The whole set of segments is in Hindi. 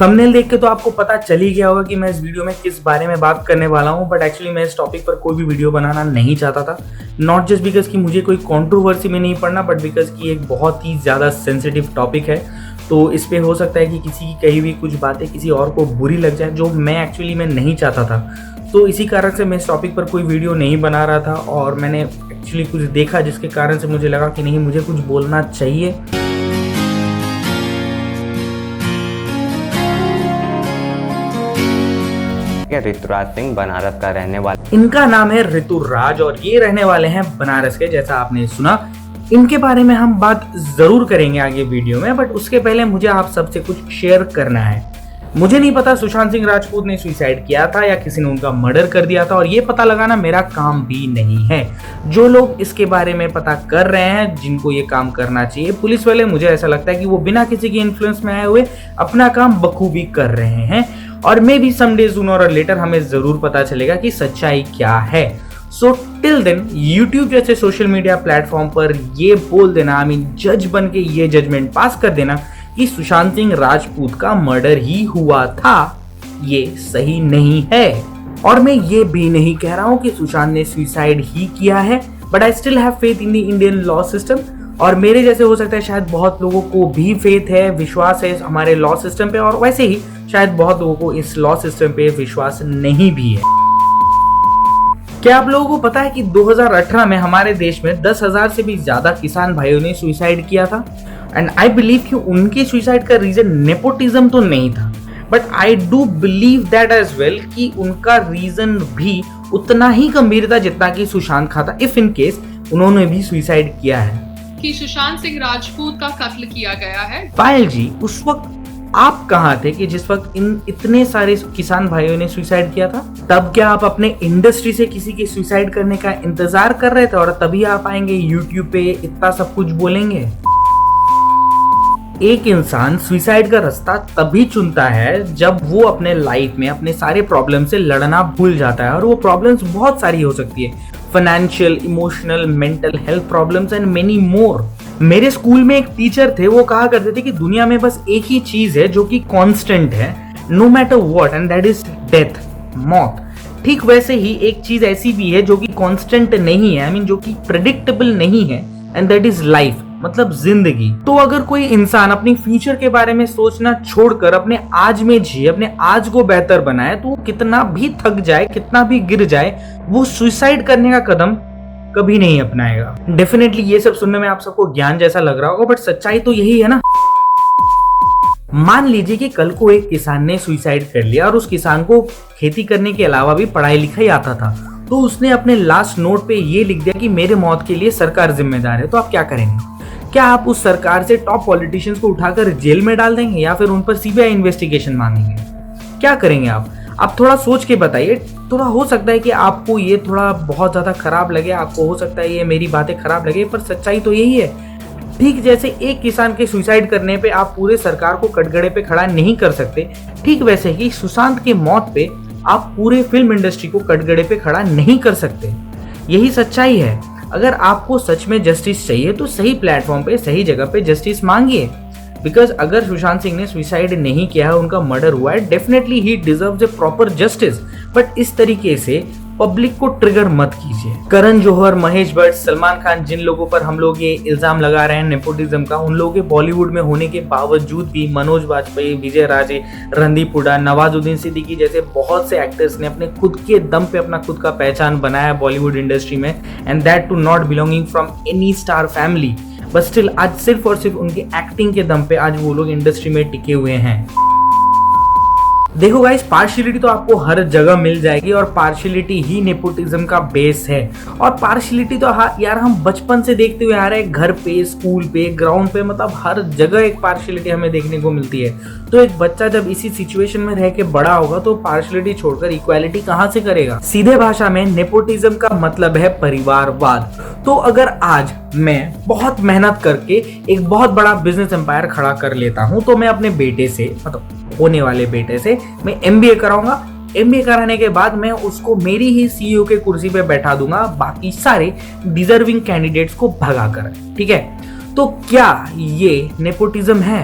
थंबनेल देख के तो आपको पता चल ही गया होगा कि मैं इस वीडियो में किस बारे में बात करने वाला हूं, बट एक्चुअली मैं इस टॉपिक पर कोई भी वीडियो बनाना नहीं चाहता था। नॉट जस्ट बिकॉज कि मुझे कोई कंट्रोवर्सी में नहीं पड़ना, बट बिकॉज कि एक बहुत ही ज़्यादा सेंसिटिव टॉपिक है। तो इस पे हो सकता है कि किसी की कही हुई कुछ बातें किसी और को बुरी लग जाए, जो मैं एक्चुअली नहीं चाहता था। तो इसी कारण से मैं इस टॉपिक पर कोई वीडियो नहीं बना रहा था, और मैंने एक्चुअली कुछ देखा जिसके कारण से मुझे लगा कि नहीं, मुझे कुछ बोलना चाहिए। ऋतुराज सिंह बनारस का रहने वाला। इनका नाम है ऋतुराज और ये रहने वाले हैं बनारस के, जैसा आपने सुना। इनके बारे में हम बात जरूर करेंगे आगे वीडियो में, बट उसके पहले मुझे आप सबसे कुछ शेयर करना है। मुझे नहीं पता सुशांत सिंह राजपूत ने सुसाइड किया था या किसी ने उनका मर्डर कर दिया था, और ये पता लगाना मेरा काम भी नहीं है। जो लोग इसके बारे में पता कर रहे हैं, जिनको ये काम करना चाहिए, पुलिस वाले, मुझे ऐसा लगता है कि वो बिना किसी की इन्फ्लुएंस में आए हुए अपना काम बखूबी कर रहे हैं, और मे बी समडे सूनर और लेटर हमें जरूर पता चलेगा कि सच्चाई क्या है। सो टिल देन यूट्यूब जैसे सोशल मीडिया प्लेटफॉर्म पर ये बोल देना, जज बन के ये जजमेंट पास कर देना कि सुशांत सिंह राजपूत का मर्डर ही हुआ था, ये सही नहीं है। और मैं ये भी नहीं कह रहा हूं कि सुशांत ने सुसाइड ही किया है, but I still have faith in the Indian law system. और मेरे जैसे हो सकता है शायद बहुत लोगों को भी फेथ है, विश्वास है हमारे लॉ सिस्टम पे, और वैसे ही शायद बहुत लोगों को इस लॉ सिस्टम पे विश्वास नहीं भी है। क्या आप लोगों को पता है कि 2018 में हमारे देश में 10,000 से भी ज्यादा किसान भाइयों ने सुसाइड किया था? एंड आई बिलीव कि उनके सुसाइड का रीजन नेपोटिज्म तो नहीं था, but I do believe that as well कि उनका रीजन भी उतना ही गंभीर था जितना कि सुशांत का था, इफ इन केस उन्होंने भी सुसाइड किया है। कि सुशांत सिंह राजपूत का कत्ल किया गया है। पायल जी, उस वक्त आप कहाँ थे कि जिस वक्त इन इतने सारे किसान भाइयों ने सुसाइड किया था? तब क्या आप अपने इंडस्ट्री से किसी के सुसाइड करने का इंतजार कर रहे थे और तभी आप आएंगे यूट्यूब पे इतना सब कुछ बोलेंगे? एक इंसान सुसाइड का रास्ता तभी चुनता है जब वो अपने लाइफ में अपने सारे प्रॉब्लम से लड़ना भूल जाता है, और वो प्रॉब्लम्स बहुत सारी हो सकती है, financial, emotional, mental health problems and many more. मेरे स्कूल में एक टीचर थे, वो कहा करते थे कि दुनिया में बस एक ही चीज है जो कि कांस्टेंट है, no matter what, and that is death, मौत। ठीक वैसे ही एक चीज ऐसी भी है जो कि कांस्टेंट नहीं है, जो कि प्रेडिक्टेबल नहीं है, एंड दैट इज लाइफ, मतलब जिंदगी। तो अगर कोई इंसान अपनी फ्यूचर के बारे में सोचना छोड़कर अपने आज में जिए, अपने आज को बेहतर बनाए, तो वो कितना भी थक जाए, कितना भी गिर जाए, वो सुसाइड करने का कदम कभी नहीं अपनाएगा। डेफिनेटली ये सब सुनने में आप सबको ज्ञान जैसा लग रहा होगा, बट सच्चाई तो यही है ना। मान लीजिए कि कल को एक किसान ने सुसाइड कर लिया और उस किसान को खेती करने के अलावा भी पढ़ाई लिखाई आता था, तो उसने अपने लास्ट नोट पे ये लिख दिया कि मेरे मौत के लिए सरकार जिम्मेदार है। तो आप क्या करेंगे? क्या आप उस सरकार से टॉप पॉलिटिशियंस को उठाकर जेल में डाल देंगे या फिर उन पर सीबीआई इन्वेस्टिगेशन मांगेंगे? क्या करेंगे आप थोड़ा सोच के बताइए। थोड़ा हो सकता है कि आपको ये थोड़ा बहुत ज्यादा खराब लगे, आपको हो सकता है ये मेरी बातें खराब लगे, पर सच्चाई तो यही है। ठीक जैसे एक किसान के सुसाइड करने पे आप पूरे सरकार को कटघरे पे खड़ा नहीं कर सकते, ठीक वैसे ही सुशांत के मौत पे आप पूरे फिल्म इंडस्ट्री को कटघरे पे खड़ा नहीं कर सकते। यही सच्चाई है। अगर आपको सच में जस्टिस चाहिए तो सही प्लेटफॉर्म पे, सही जगह पे जस्टिस मांगिए। बिकॉज अगर सुशांत सिंह ने सुसाइड नहीं किया है, उनका मर्डर हुआ है, definitely he deserves A proper justice, but इस तरीके से पब्लिक को ट्रिगर मत कीजिए। करण जौहर, महेश भट्ट, सलमान खान, जिन लोगों पर हम लोग ये इल्जाम लगा रहे हैं नेपोटिज्म का, उन लोगों के बॉलीवुड में होने के बावजूद भी मनोज वाजपेयी, विजय राजे, रणदीप हुड्डा, नवाजुद्दीन सिद्दीकी जैसे बहुत से एक्टर्स ने अपने खुद के दम पे अपना खुद का पहचान बनाया बॉलीवुड इंडस्ट्री में, and that too not belonging from any star family. But still आज सिर्फ और सिर्फ उनके एक्टिंग के दम पे आज वो लोग इंडस्ट्री में टिके हुए हैं। देखो गाइस, पार्शियलिटी तो आपको हर जगह मिल जाएगी, और पार्शियलिटी ही नेपोटिज्म का बेस है। और पार्शियलिटी तो यार हम बचपन से देखते हुए आ रहे हैं, घर पे, स्कूल पे, ग्राउंड पे, मतलब हर जगह एक पार्शियलिटी हमें देखने को मिलती है। तो एक बच्चा जब इसी सिचुएशन में रह के बड़ा होगा तो पार्शियलिटी छोड़कर इक्वालिटी कहाँ से करेगा? सीधे भाषा में नेपोटिज्म का मतलब है परिवारवाद। तो अगर आज मैं बहुत मेहनत करके एक बहुत बड़ा बिजनेस एम्पायर खड़ा कर लेता हूँ, तो मैं अपने बेटे से, मतलब होने वाले बेटे से, मैं एमबीए कराऊंगा। एमबीए कराने के बाद मैं उसको मेरी ही सीईओ के कुर्सी पे बैठा दूंगा, बाकी सारे डिजर्विंग कैंडिडेट्स को भगाकर। ठीक है, तो क्या ये नेपोटिज्म है?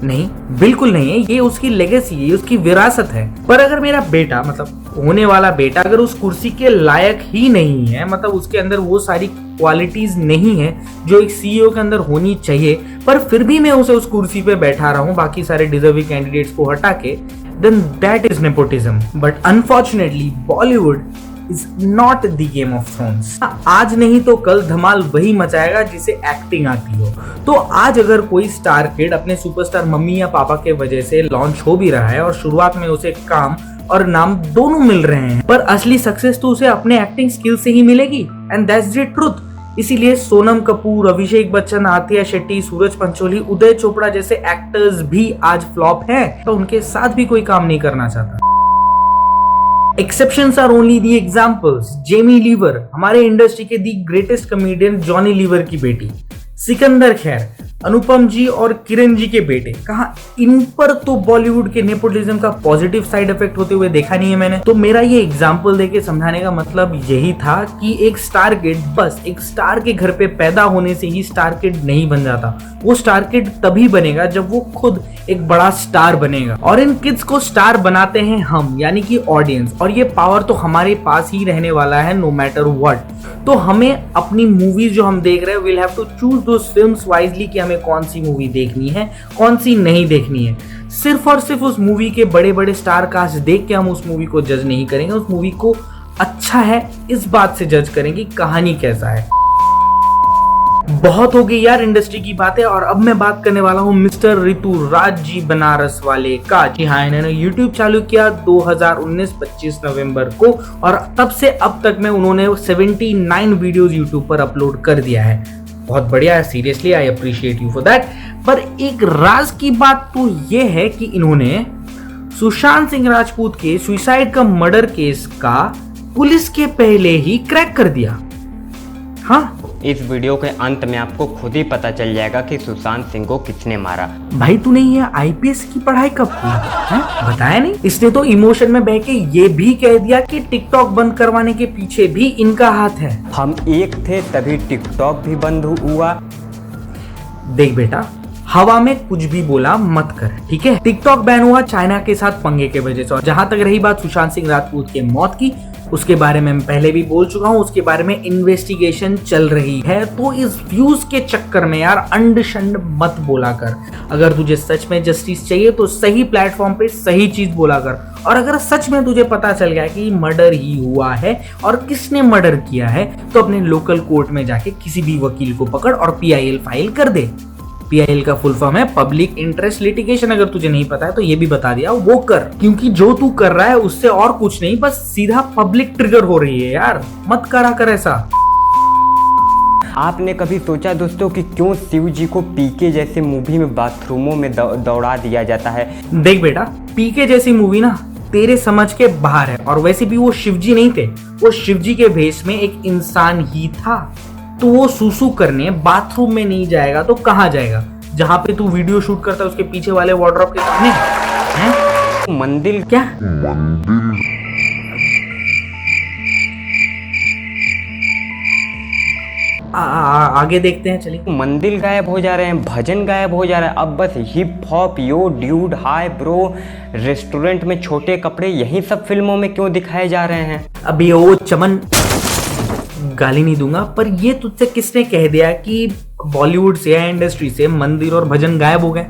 नहीं, बिल्कुल नहीं है। ये उसकी लेगेसी है, उसकी विरासत है। पर अगर मेरा बेटा, मतलब होने वाला बेटा, अगर उस कुर्सी के लायक ही नहीं है, मतलब उसके अंदर वो सारी क्वालिटीज नहीं है जो एक सीईओ के अंदर होनी चाहिए, पर फिर भी मैं उसे उस कुर्सी पे बैठा रहा हूं बाकी सारे डिजर्विंग कैंडिडेट्स को हटा के, then that is nepotism. But unfortunately, Bollywood is not the Game of Thrones. आज नहीं तो कल धमाल वही मचाएगा जिसे एक्टिंग आती हो। तो आज अगर कोई स्टार किड अपने सुपरस्टार मम्मी या पापा के वजह से लॉन्च हो भी रहा है और शुरुआत में उसे काम और नाम दोनों मिल रहे हैं, पर असली सक्सेस तो उसे अपने एक्टिंग स्किल से ही मिलेगी, एंड दैट्स द ट्रुथ। इसीलिए सोनम कपूर, अभिषेक बच्चन, आतिया शेट्टी, सूरज पंचोली, उदय चोपड़ा जैसे एक्टर्स भी आज फ्लॉप हैं, तो उनके साथ भी कोई काम नहीं करना चाहता। Exceptions are only the examples. Jamie Lever, हमारे इंडस्ट्री के the greatest comedian Johnny Lever की बेटी, सिकंदर खैर, अनुपम जी और किरण जी के बेटे, कहा इन पर तो बॉलीवुड के नेपोटिज्म का पॉजिटिव साइड इफेक्ट होते हुए देखा नहीं है मैंने। तो मेरा ये एग्जाम्पल देके समझाने का मतलब यही था कि एक स्टार किड बस एक स्टार के घर पे पैदा होने से ही स्टार किड नहीं बन जाता। वो स्टार किड तभी बनेगा जब वो खुद एक बड़ा स्टार बनेगा, और इन किड्स को स्टार बनाते हैं हम, यानी कि ऑडियंस, और ये पावर तो हमारे पास ही रहने वाला है नो मैटर व्हाट। तो हमें अपनी मूवीज जो हम देख रहे हैं, will have to choose those films wisely कि हमें कौन सी मूवी देखनी है, कौन सी नहीं देखनी है। सिर्फ और सिर्फ उस मूवी के बड़े बड़े स्टार कास्ट देख के हम उस मूवी को जज नहीं करेंगे। उस मूवी को अच्छा है इस बात से जज करेंगे कहानी कैसा है। बहुत हो गई यार इंडस्ट्री की बातें, और अब मैं बात करने वाला हूँ मिस्टर ऋतुराज जी बनारस वाले का। जी हाँ, इन्होंने यूट्यूब चालू किया 2019 25 नवंबर को, और तब से अब तक में उन्होंने 79 वीडियोस यूट्यूब पर अपलोड कर दिया है। बहुत बढ़िया है, seriously I appreciate you for that. पर एक राज की बात तो ये है कि इन्होंने सुशांत सिंह राजपूत के सुसाइड का मर्डर केस का पुलिस के पहले ही क्रैक कर दिया। हाँ, इस वीडियो के अंत में आपको खुद ही पता चल जाएगा कि सुशांत सिंह को किसने मारा। भाई तूने ये आईपीएस की पढ़ाई कब की है? बताया नहीं। इसने तो इमोशन में बह के ये भी कह दिया कि टिकटॉक बंद करवाने के पीछे भी इनका हाथ है। हम एक थे तभी टिकटॉक भी बंद हुआ। देख बेटा, हवा में कुछ भी बोला मत कर, ठीक है। टिकटॉक बैन हुआ चाइना के साथ पंगे के वजह से। और जहां तक रही बात सुशांत सिंह राजपूत के मौत की, उसके बारे में मैं पहले भी बोल चुका हूं, उसके बारे में इन्वेस्टिगेशन चल रही है। तो इस व्यूज के चक्कर में यार अंड शंड मत बोला कर। अगर तुझे सच में जस्टिस चाहिए तो सही प्लेटफॉर्म पे सही चीज बोला कर। और अगर सच में तुझे पता चल गया कि मर्डर ही हुआ है और किसने मर्डर किया है, तो अपने लोकल कोर्ट में जाके किसी भी वकील को पकड़ और PIL फाइल कर दे। PIL का फुल फॉर्म है पब्लिक इंटरेस्ट लिटिगेशन। अगर तुझे नहीं पता है तो ये भी बता दिया, वो कर, क्योंकि जो तू कर रहा है उससे और कुछ नहीं, बस सीधा पब्लिक ट्रिगर हो रही है यार। मत करा कर ऐसा। आपने कभी सोचा दोस्तों कि क्यों शिव जी को पीके जैसे मूवी में बाथरूमों में दौड़ा दिया जाता है? देख बेटा, पीके जैसी मूवी ना तेरे समझ के बाहर है, और वैसे भी वो शिवजी नहीं थे, वो शिवजी के भेष में एक इंसान ही था। तो वो सूसू करने बाथरूम में नहीं जाएगा तो कहाँ जाएगा? जहाँ पे तू वीडियो शूट करता है उसके पीछे वाले वार्डरोब के सामने हैं? मंदिर क्या? आगे देखते हैं, चलिए। मंदिर गायब हो जा रहे हैं, भजन गायब हो जा रहा है, अब बस हिप हॉप, यो ड्यूड, हाय ब्रो, रेस्टोरेंट में छोटे कपड़े, यही सब फिल्मों में क्यों दिखाए जा रहे हैं? अभी वो चमन, गाली नहीं दूंगा, पर ये तुझसे किसने कह दिया कि बॉलीवुड से या इंडस्ट्री से मंदिर और भजन गायब हो गए?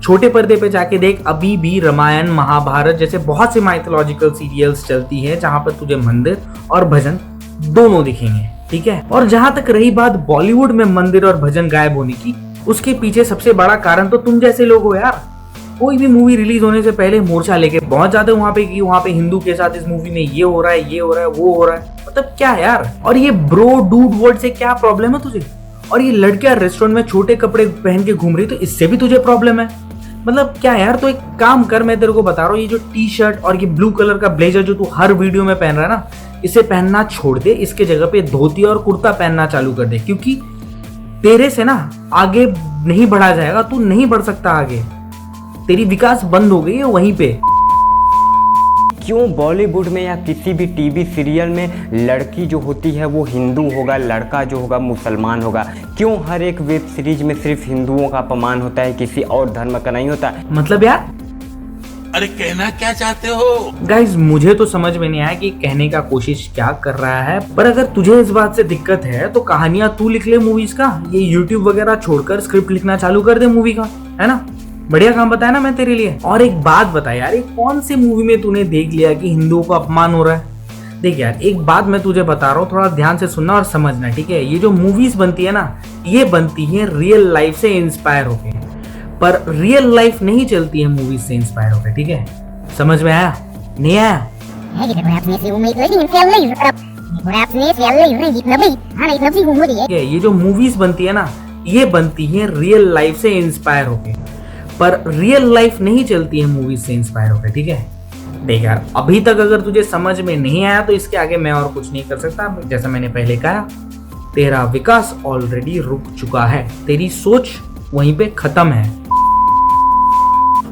छोटे पर्दे पे जाके देख, अभी भी रामायण, महाभारत जैसे बहुत से माइथोलॉजिकल सीरियल्स चलती हैं जहां पर तुझे मंदिर और भजन दोनों दिखेंगे, ठीक है। और जहां तक रही बात बॉलीवुड में मंदिर और भजन गायब होने की, उसके पीछे सबसे बड़ा कारण तो तुम जैसे लोग हो यार। कोई भी मूवी रिलीज होने से पहले मोर्चा लेके पहुंच जाते वहां पे कि वहां पे हिंदू के साथ इस मूवी में ये हो रहा है, ये हो रहा है, वो हो रहा है। मतलब क्या यार? और ये ब्रो डूड वर्ड से क्या प्रॉब्लम है तुझे? और ये लड़कियां रेस्टोरेंट में छोटे कपड़े पहन के घूम रही, तो इससे भी तुझे प्रॉब्लम है? मतलब क्या यार? तो एक काम कर, मैं तेरे को बता रहा हूँ, ये जो टी-शर्ट और ये ब्लू कलर का ब्लेजर जो तू हर वीडियो में पहन रहा है ना, इसे पहनना छोड़ दे। इसके जगह पे धोती और कुर्ता पहनना चालू कर दे, क्योंकि तेरे से ना आगे नहीं बढ़ा जाएगा। तू नहीं बढ़ सकता आगे, तेरी विकास बंद हो गई है वहीं पे। क्यों बॉलीवुड में या किसी भी टीवी सीरियल में लड़की जो होती है वो हिंदू होगा, लड़का जो होगा मुसलमान होगा? क्यों हर एक वेब सीरीज में सिर्फ हिंदुओं का अपमान होता है, किसी और धर्म का नहीं होता? मतलब यार, अरे कहना क्या चाहते हो? गाइज मुझे तो समझ में नहीं आया कि कहने का कोशिश क्या कर रहा है, पर अगर तुझे इस बात से दिक्कत है तो कहानियां तू लिख ले मूवीज का, ये यूट्यूब वगैरह छोड़कर स्क्रिप्ट लिखना चालू कर दे मूवी का, है ना? बढ़िया काम बताया ना मैं तेरे लिए। और एक बात बता यार, एक कौन सी मूवी में तूने देख लिया कि हिंदुओं का अपमान हो रहा है? देख यार, एक बात मैं तुझे बता रहा हूँ, थोड़ा ध्यान से सुनना और समझना, ठीक है? ये जो मूवीज बनती है ना, ये बनती है रियल लाइफ से इंस्पायर होके, पर रियल लाइफ नहीं चलती है मूवीज से इंस्पायर होकर, ठीक है? समझ में आया? नहीं आया? ये जो मूवीज बनती है ना, ये बनती है रियल लाइफ से इंस्पायर होके, पर रियल लाइफ नहीं चलती है मूवीज से इंस्पायर होकर, ठीक है? देख यार, अभी तक अगर तुझे समझ में नहीं आया तो इसके आगे मैं और कुछ नहीं कर सकता। जैसा मैंने पहले कहा, तेरा विकास ऑलरेडी रुक चुका है, तेरी सोच वहीं पे खत्म है।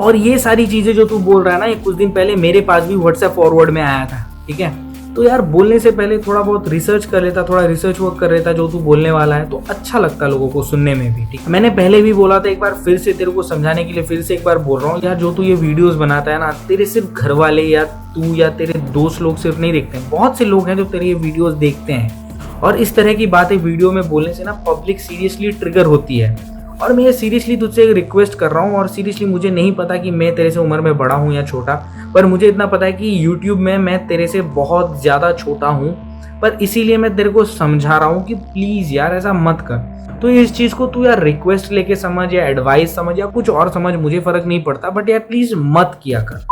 और ये सारी चीजें जो तू बोल रहा है ना, ये कुछ दिन पहले मेरे पास भी व्हाट्सएप फॉरवर्ड में आया था, ठीक है? तो यार बोलने से पहले थोड़ा बहुत रिसर्च कर लेता, थोड़ा रिसर्च वर्क कर लेता जो तू बोलने वाला है, तो अच्छा लगता लोगों को सुनने में भी, ठीक? मैंने पहले भी बोला था, एक बार फिर से तेरे को समझाने के लिए फिर से एक बार बोल रहा हूँ यार, जो तू ये वीडियोस बनाता है ना, तेरे सिर्फ घर वाले या तू या तेरे दोस्त लोग सिर्फ नहीं देखते हैं, बहुत से लोग हैं जो तेरे ये वीडियोस देखते हैं। और इस तरह की बातें वीडियो में बोलने से ना पब्लिक सीरियसली ट्रिगर होती है। और मैं ये सीरियसली तुझसे एक रिक्वेस्ट कर रहा हूँ, और सीरियसली मुझे नहीं पता कि मैं तेरे से उम्र में बड़ा हूँ या छोटा, पर मुझे इतना पता है कि यूट्यूब में मैं तेरे से बहुत ज़्यादा छोटा हूँ, पर इसीलिए मैं तेरे को समझा रहा हूँ कि प्लीज़ यार ऐसा मत कर। तो इस चीज़ को तू यार रिक्वेस्ट लेके समझ या एडवाइस समझ या कुछ और समझ, मुझे फ़र्क नहीं पड़ता, बट यार प्लीज़ मत किया कर।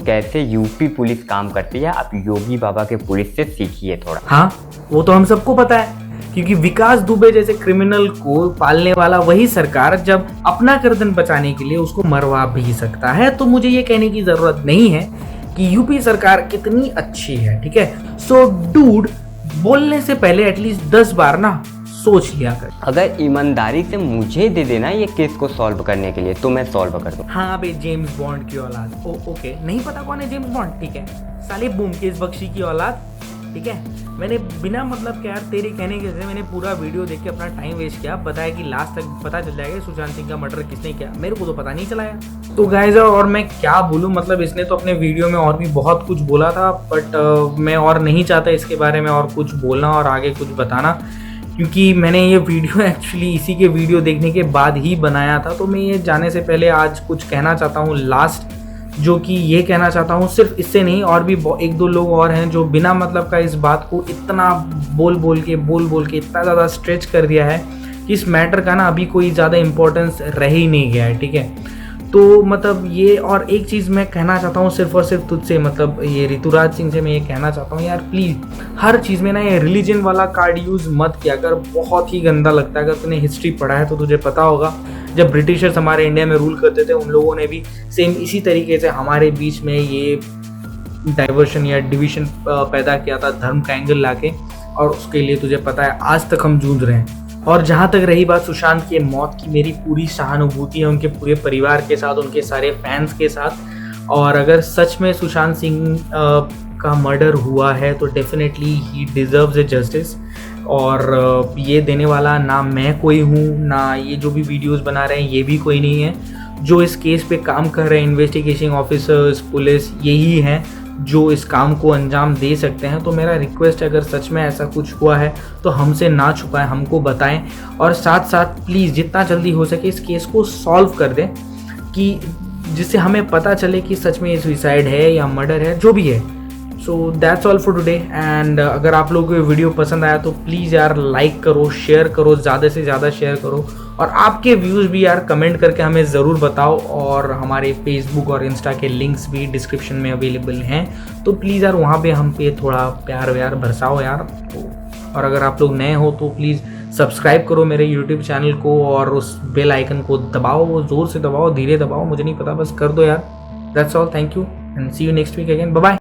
कैसे यूपी पुलिस काम करती है, आप योगी बाबा के पुलिस से सीखिए थोड़ा। हाँ, वो तो हम सबको पता है, क्योंकि विकास दुबे जैसे क्रिमिनल को पालने वाला वही सरकार जब अपना गर्दन बचाने के लिए उसको मरवा भी सकता है। तो मुझे ये कहने की जरूरत नहीं है कि यूपी सरकार कितनी अच्छी है, ठीक है? सो डूड, बोलने से पहले एटलीस्ट 10 बार ना सोच लिया कर। अगर ईमानदारी से मुझे दे देना ये केस को सॉल्व करने के लिए तो मैं सॉल्व कर दूं। हाँ बे, जेम्स बॉन्ड की औलाद। ओके, नहीं पता कौन है जेम्स बॉन्ड, ठीक है? साले ब्योमकेश बख्शी की औलाद, ठीक है? मैंने बिना मतलब के यार तेरे कहने के से मैंने पूरा वीडियो देख के अपना टाइम वेस्ट किया, बताया कि लास्ट तक पता चल जाएगा सुशांत सिंह का मर्डर किसने किया, मेरे को तो पता नहीं चला यार। तो गाइस, और मैं क्या बोलूँ, मतलब इसने तो अपने वीडियो में और भी बहुत कुछ बोला था, बट मैं और नहीं चाहता इसके बारे में और कुछ बोलना और आगे कुछ बताना, क्योंकि मैंने ये वीडियो एक्चुअली इसी के वीडियो देखने के बाद ही बनाया था। तो मैं ये जाने से पहले आज कुछ कहना चाहता हूँ लास्ट, जो कि ये कहना चाहता हूँ, सिर्फ इससे नहीं, और भी एक दो लोग और हैं जो बिना मतलब का इस बात को इतना बोल बोल के इतना ज़्यादा स्ट्रेच कर दिया है कि इस मैटर का ना अभी कोई ज़्यादा इम्पोर्टेंस रह ही नहीं गया है, ठीक है? तो मतलब ये, और एक चीज़ मैं कहना चाहता हूँ सिर्फ और सिर्फ तुझसे, मतलब ये ऋतुराज सिंह से मैं ये कहना चाहता हूँ यार, प्लीज़ हर चीज़ में ना ये रिलीजन वाला कार्ड यूज़ मत किया कर, बहुत ही गंदा लगता है। अगर तूने हिस्ट्री पढ़ा है तो तुझे पता होगा, जब ब्रिटिशर्स हमारे इंडिया में रूल करते थे, उन लोगों ने भी सेम इसी तरीके से हमारे बीच में ये डाइवर्शन या डिवीजन पैदा किया था, धर्म का एंगल लाके, और उसके लिए तुझे पता है आज तक हम जूझ रहे हैं। और जहाँ तक रही बात सुशांत की मौत की, मेरी पूरी सहानुभूति है उनके पूरे परिवार के साथ, उनके सारे फैंस के साथ। और अगर सच में सुशांत सिंह का मर्डर हुआ है तो डेफिनेटली ही डिजर्व्स ए जस्टिस। और ये देने वाला ना मैं कोई हूँ, ना ये जो भी वीडियोस बना रहे हैं ये भी कोई नहीं है। जो इस केस पे काम कर रहे हैं इन्वेस्टिगेशन ऑफिसर्स, पुलिस, यही हैं जो इस काम को अंजाम दे सकते हैं। तो मेरा रिक्वेस्ट है, अगर सच में ऐसा कुछ हुआ है तो हमसे ना छुपाएं, हमको बताएं, और साथ साथ प्लीज़ जितना जल्दी हो सके इस केस को सॉल्व कर दें, कि जिससे हमें पता चले कि सच में ये सुसाइड है या मर्डर है, जो भी है। So that's all for today. And अगर आप लोगों को ये वीडियो पसंद आया तो प्लीज़ यार लाइक करो, शेयर करो, ज़्यादा से ज़्यादा शेयर करो, और आपके व्यूज़ भी यार कमेंट करके हमें ज़रूर बताओ। और हमारे फेसबुक और इंस्टा के लिंक्स भी डिस्क्रिप्शन में अवेलेबल हैं, तो प्लीज़ यार वहाँ पे हम पे थोड़ा प्यार व्यार बरसाओ यार। और अगर आप लोग नए हो तो प्लीज़ सब्सक्राइब करो मेरे यूट्यूब चैनल को, और उस बेल आइकन को दबाओ, ज़ोर से दबाओ, धीरे दबाओ, मुझे नहीं पता, बस कर दो यार। That's all, thank you and see you next week again, bye bye.